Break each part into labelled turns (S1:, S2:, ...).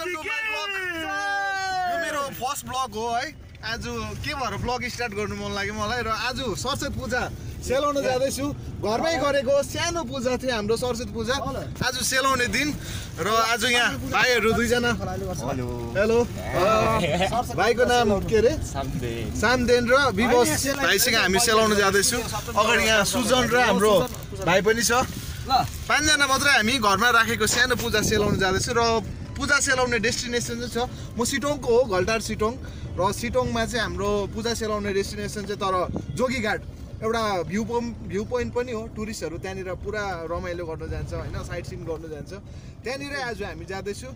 S1: यो मेरो first blog हो है आज के भएर ब्लग स्टार्ट गर्नु मन लाग्यो मलाई र आज सरस्वती पूजा सेलाउन जाँदैछु घरमै गरेको सानो पूजा थियो हाम्रो सरस्वती पूजा आज सेलाउने दिन र आज यहाँ भाइहरू दुईजना हेलो भाइको नाम के अरे सामदेन र विवश भाइसँग हामी सेलाउन जाँदैछु अगाडि यहाँ सुजन र हाम्रो भाइ पनि छ पाँचजना मात्रै हामी घरमा राखेको सानो पूजा सेलाउन जाँदैछु र पूजा सेलाउने डेस्टिनेसन चाहिँ छ म सिटोङको हो घलटार सिटोङ र सिटोङमा चाहिँ हाम्रो पूजा सेलाउने डेस्टिनेसन चाहिँ तर जोगीघाट एउटा भ्यू पोइन्ट पनि हो टुरिस्टहरू त्यहाँनिर पुरा रमाइलो गर्न जान्छ होइन साइट सिन गर्नु जान्छ त्यहाँनिरै आज हामी जाँदैछु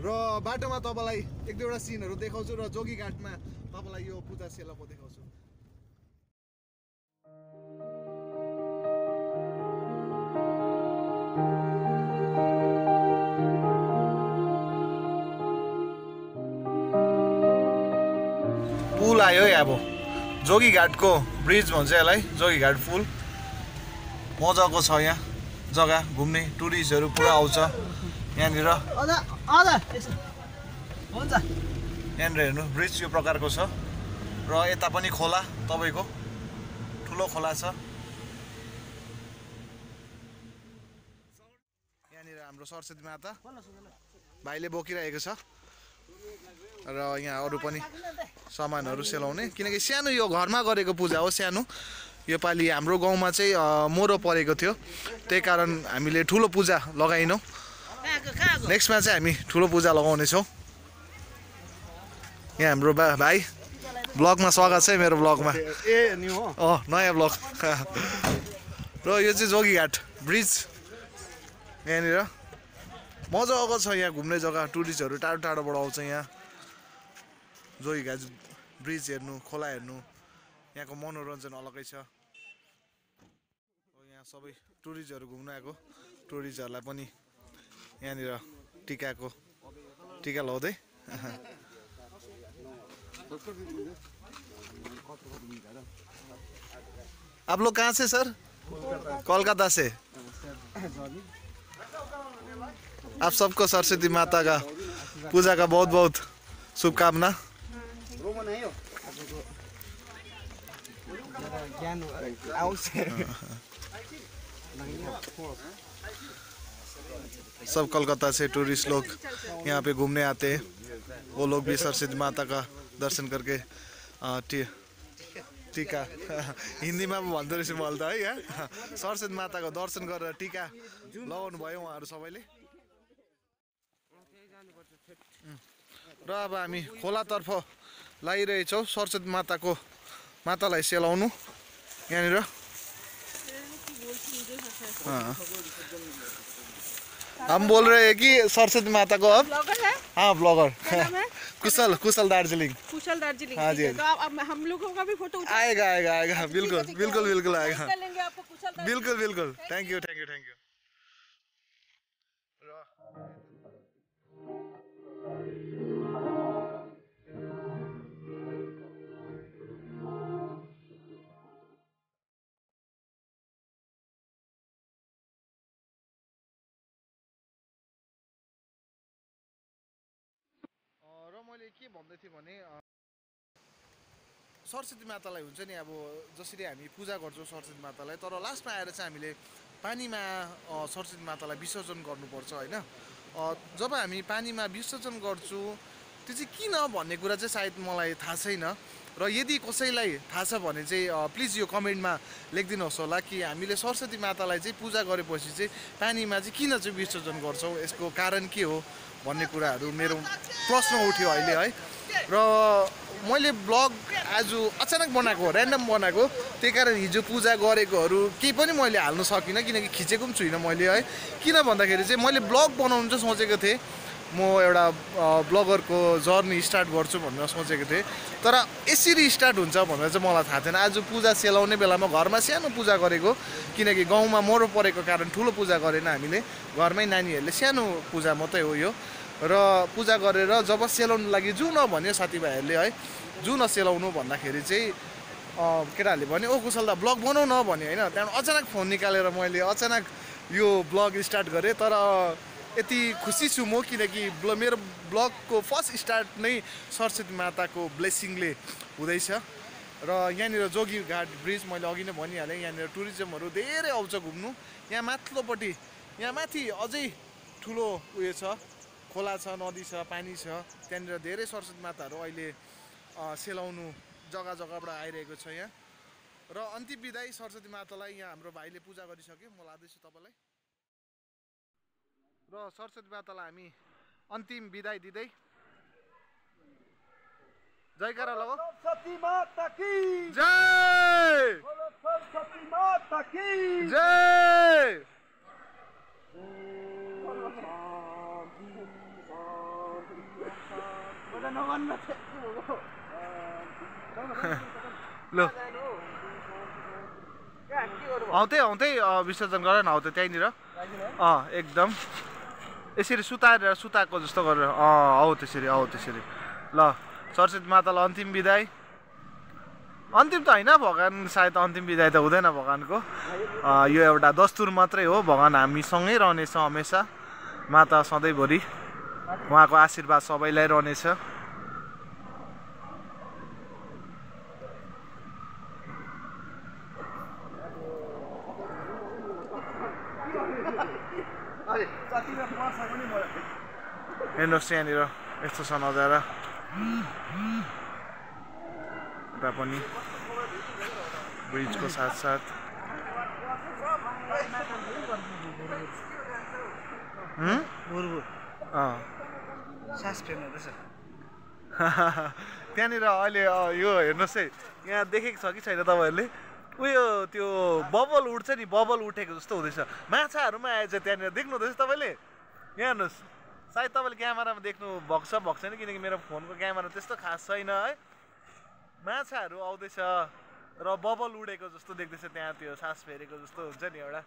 S1: र बाटोमा तपाईँलाई एक दुईवटा सिनहरू देखाउँछु र जोगीघाटमा तपाईँलाई यो पूजा सेलाको देखाउँछु पुल आयो है अब जोगीघाटको ब्रिज भन्छ यसलाई जोगीघाट पुल मजाको छ यहाँ जग्गा घुम्ने टुरिस्टहरू पुरा आउँछ यहाँनिर यहाँनिर हेर्नु ब्रिज यो प्रकारको छ र यता पनि खोला तपाईँको ठुलो खोला छ यहाँनिर हाम्रो सरस्वती माता भाइले बोकिरहेको छ र यहाँ अरू पनि सामानहरू सेलाउने किनकि सानो यो घरमा गरेको पूजा हो सानो योपालि हाम्रो गाउँमा चाहिँ मरो परेको थियो त्यही कारण हामीले ठुलो पूजा लगाइनौँ नेक्स्टमा चाहिँ हामी ठुलो पूजा लगाउनेछौँ यहाँ हाम्रो भाइ ब्लगमा स्वागत छ मेरो ब्लगमा नयाँ ब्लग र यो चाहिँ जोगीघाट ब्रिज यहाँनिर मजाको छ यहाँ घुम्ने जग्गा टुरिस्टहरू टाढो टाढोबाट आउँछ यहाँ जोगीघाट ब्रिज हेर्नु खोला हेर्नु यहाँको मनोरञ्जन अलगै छ यहाँ सबै टुरिस्टहरू घुम्न आएको टुरिस्टहरूलाई पनि यहाँनिर टिका लाउँदै आप लोग कहाँ से सर कोलकाता से आप सबको सरस्वती माता का पूजा का बहुत बहुत शुभकामना सब कोलकाता से टूरिस्ट लोग यहाँ पे घूमने आते हैं वो लोग भी सरस्वती माता का दर्शन करके टीका हिंदी में भन्दो रहेछ मैले त है यहाँ सरस्वती माताको दर्शन गरेर टीका लगाउनु भयो उहाँहरू सबैले र अब हामी खोलातर्फ लागिरहेछौँ सरस्वती मातालाई सेलाउनु यहाँनिर हम बोल रहे हैं कि सरस्वती माता को अब हाँ ब्लॉगर कुशल दार्जिलिंग हाँ जी
S2: तो अब हम लोगों का भी फोटो
S1: आएगा बिल्कुल आएगा बिल्कुल थैंक यू र मैले के भन्दै थिएँ भने सरस्वती मातालाई हुन्छ नि अब जसरी हामी पूजा गर्छौँ सरस्वती मातालाई तर लास्टमा आएर चाहिँ हामीले पानीमा सरस्वती मातालाई विसर्जन गर्नुपर्छ होइन जब हामी पानीमा विसर्जन गर्छौँ त्यो चाहिँ किन भन्ने कुरा चाहिँ सायद मलाई थाहा छैन र यदि कसैलाई थाहा छ भने चाहिँ प्लिज यो कमेन्टमा लेखिदिनुहोस् होला कि हामीले सरस्वती मातालाई चाहिँ पूजा गरेपछि चाहिँ पानीमा चाहिँ किन चाहिँ विसर्जन गर्छौँ यसको कारण के हो भन्ने कुराहरू मेरो प्रश्न उठ्यो अहिले है र मैले ब्लग आज अचानक बनाएको ऱ्यान्डम बनाएको त्यही कारण हिजो पूजा गरेकोहरू केही पनि मैले हाल्नु सकिनँ किनकि खिचेको पनि छुइनँ मैले है किन भन्दाखेरि चाहिँ मैले ब्लग बनाउनु चाहिँ सोचेको थिएँ म एउटा ब्लगरको जर्नी स्टार्ट गर्छु भनेर सोचेको थिएँ तर यसरी स्टार्ट हुन्छ भनेर चाहिँ मलाई थाहा थिएन आज पूजा सेलाउने बेलामा घरमा सानो पूजा गरेको किनकि गाउँमा मरो परेको कारण ठुलो पूजा गरेन हामीले घरमै नानीहरूले सानो पूजा मात्रै हो यो र पूजा गरेर जब सेलाउनु लागि जाउँ न भन्यो साथीभाइहरूले है जाउँ न सेलाउनु भन्दाखेरि चाहिँ केटाहरूले भने ओ कुशल दा ब्लग बनाऊ न भन्यो होइन त्यहाँबाट अचानक फोन निकालेर मैले अचानक यो ब्लग स्टार्ट गरेँ तर यति खुसी छु म किनकि मेरो ब्लगको फर्स्ट स्टार्ट नै सरस्वती माताको ब्लेसिङले हुँदैछ र यहाँनिर जोगीघाट ब्रिज मैले अघि नै भनिहालेँ यहाँनिर टुरिज्महरू धेरै आउँछ घुम्नु यहाँ माथिल्लोपट्टि यहाँ माथि अझै ठुलो उयो छ खोला छ नदी छ पानी छ त्यहाँनिर धेरै सरस्वती माताहरू अहिले सेलाउनु जग्गा जग्गाबाट आइरहेको छ यहाँ र अन्तिम बिदाई सरस्वती मातालाई यहाँ हाम्रो भाइले पूजा गरिसक्यो म लाँदैछु तपाईँलाई र सरस्वती मातालाई हामी अन्तिम बिदाई दिँदै जयकारा लगाऊ
S3: सरस्वती माता की
S1: जय
S3: सरस्वती माता की
S1: जय ल आउँदै आउँदै विसर्जन गर न आउँदै त्यहीँनिर एकदम यसरी सुताएको जस्तो गरेर हौ त्यसरी ल सरस्वती मातालाई अन्तिम बिदाई अन्तिम त होइन भगवान् सायद अन्तिम बिदाई त हुँदैन भगवान्को यो एउटा दस्तुर मात्रै हो भगवान् हामीसँगै रहनेछ हमेसा माता सधैँभरि उहाँको आशीर्वाद सबैलाई रहनेछ हेर्नुहोस् यहाँनिर यस्तो छ नजारा यता पनि ब्रिजको साथसाथ त्यहाँनिर अहिले यो हेर्नुहोस् है यहाँ देखेको छ कि छैन तपाईँहरूले उयो त्यो बबल उठ्छ नि बबल उठेको जस्तो हुँदैछ माछाहरूमा आएछ त्यहाँनिर देख्नु हुँदैछ तपाईँले यहाँ हेर्नुहोस् सायद तपाईँले क्यामेरामा देख्नु भएको छैन किनकि मेरो फोनको क्यामेरा त्यस्तो खास छैन है माछाहरू आउँदैछ र बबल उडेको जस्तो देख्दैछ त्यहाँ त्यो सास फेरेको जस्तो हुन्छ नि एउटा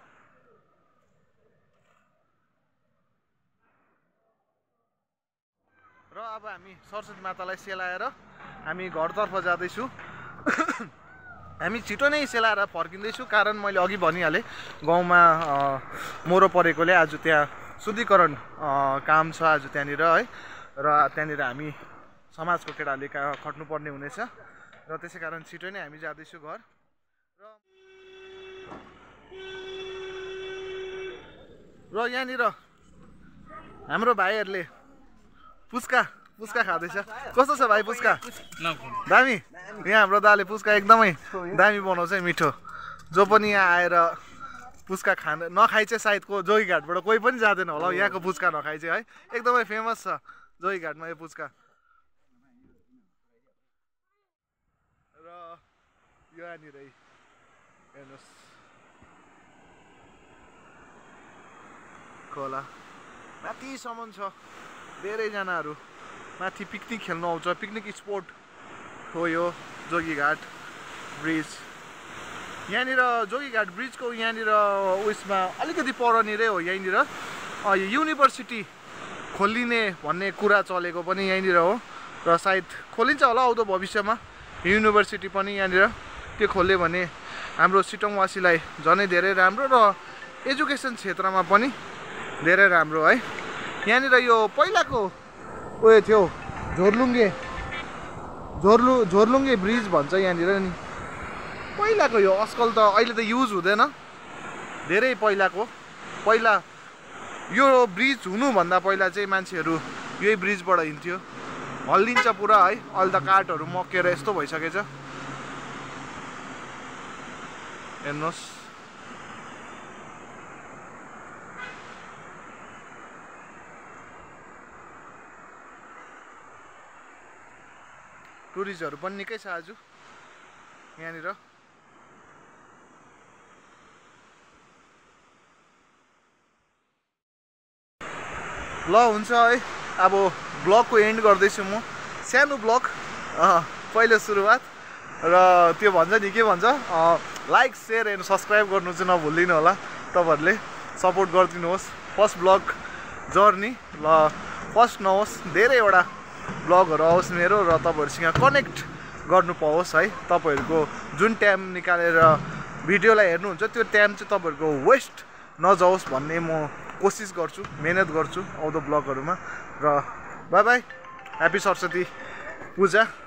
S1: र अब हामी सरस्वती मातालाई सेलाएर हामी घरतर्फ जाँदैछु हामी छिटो नै सेलाएर फर्किँदैछु कारण मैले अघि भनिहालेँ गाउँमा मरो परेकोले आज त्यहाँ शुद्धिकरण काम छ आज त्यहाँनिर है र त्यहाँनिर हामी समाजको केटाले खट्नुपर्ने हुनेछ र त्यसै कारण छिटो नै हामी जाँदैछु घर र यहाँनिर हाम्रो भाइहरूले पुस्का खाँदैछ कस्तो छ भाइ पुस्का दामी यहाँ हाम्रो दाले पुस्का एकदमै दामी बनाउँछ है मिठो जो पनि यहाँ आएर पुस्का नखाइ चाहिँ सायद जोगीघाटबाट कोही पनि जाँदैन होला यहाँको पुस्का नखाइ चाहिँ है एकदमै फेमस छ जोगीघाटमा यो पुस्का र यहाँनिर हेर्नुहोस् खोला माथिसम्म छ धेरैजनाहरू माथि पिकनिक खेल्नु आउँछ पिकनिक स्पोट हो यो जोगीघाट ब्रिज यहाँनिर जोगीघाट ब्रिजको यहाँनिर उयसमा अलिकति परनिरै हो यहीँनिर युनिभर्सिटी खोलिने भन्ने कुरा चलेको पनि यहीँनिर हो र सायद खोलिन्छ होला आउँदो भविष्यमा युनिभर्सिटी पनि यहाँनिर त्यो खोल्यो भने हाम्रो सिटोङवासीलाई झनै धेरै राम्रो र एजुकेसन क्षेत्रमा पनि धेरै राम्रो है यहाँनिर यो पहिलाको उयो थियो झोरलुङ्गे ब्रिज भन्छ यहाँनिर नि पहिलाको यो आजकल त अहिले त युज हुँदैन धेरै पहिला यो ब्रिज हुनुभन्दा पहिला चाहिँ मान्छेहरू यही ब्रिजबाट हिँड्थ्यो हल्लिन्छ पुरा है अहिले त काठहरू मक्केर यस्तो भइसकेछ हेर्नुहोस् टुरिस्टहरू पनि निकै छ आज यहाँनिर ल हुन्छ है अब ब्लगको एन्ड गर्दैछु म सानो ब्लग पहिलो सुरुवात र त्यो भन्छ नि के भन्छ लाइक सेयर एन्ड सब्सक्राइब गर्नु चाहिँ नभुल्दिनु होला तपाईँहरूले सपोर्ट गरिदिनुहोस् फर्स्ट ब्लग जर्नी ल फर्स्ट नहोस् धेरैवटा ब्लगहरू आओस् मेरो र तपाईँहरूसँग कनेक्ट गर्नु पाओस् है तपाईँहरूको जुन टाइम निकालेर भिडियोलाई हेर्नुहुन्छ त्यो टाइम चाहिँ तपाईँहरूको वेस्ट नजाओस् भन्ने म कोसिस गर्छु, मेहनत गर्छु आउँदो ब्लगहरूमा। र बाई बाई, ह्याप्पी सरस्वती पूजा।